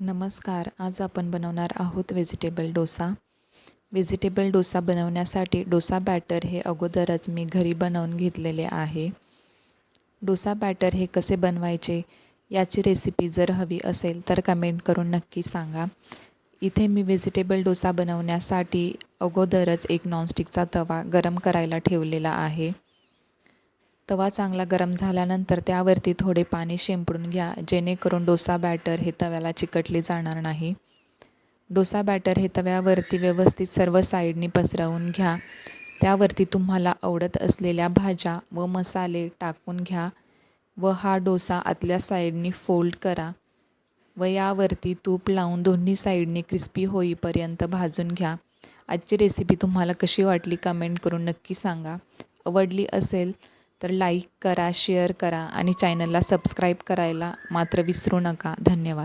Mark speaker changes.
Speaker 1: नमस्कार. आज आपण बनवणार आहोत व्हेजिटेबल डोसा. व्हेजिटेबल डोसा बनवण्यासाठी डोसा बॅटर हे अगोदरच मी घरी बनवून घेतलेले आहे. डोसा बॅटर हे कसे बनवायचे याची रेसिपी जर हवी असेल तर कमेंट करून नक्की सांगा. इथे मी व्हेजिटेबल डोसा बनवण्यासाठी अगोदरच एक नॉनस्टिकचा तवा गरम करायला ठेवलेला आहे. तवा चांगला गरम झाल्यानंतर त्यावरती थोडे पाणी शिंपडून घ्या, जेणेकरून डोसा बॅटर हे तव्याला चिकटले जाणार नाही. डोसा बॅटर हे तव्यावरती व्यवस्थित सर्व साईडनी पसरवून घ्या. त्यावरती तुम्हाला आवडत असलेल्या भाज्या व मसाले टाकून घ्या व हा डोसा आतल्या साईडनी फोल्ड करा व यावरती तूप लावून दोन्ही साईडनी क्रिस्पी होईपर्यंत भाजून घ्या. आजची रेसिपी तुम्हाला कशी वाटली कमेंट करून नक्की सांगा. आवडली असेल तर लाईक करा, शेअर करा आणि चॅनलला सबस्क्राईब करायला मात्र विसरू नका. धन्यवाद.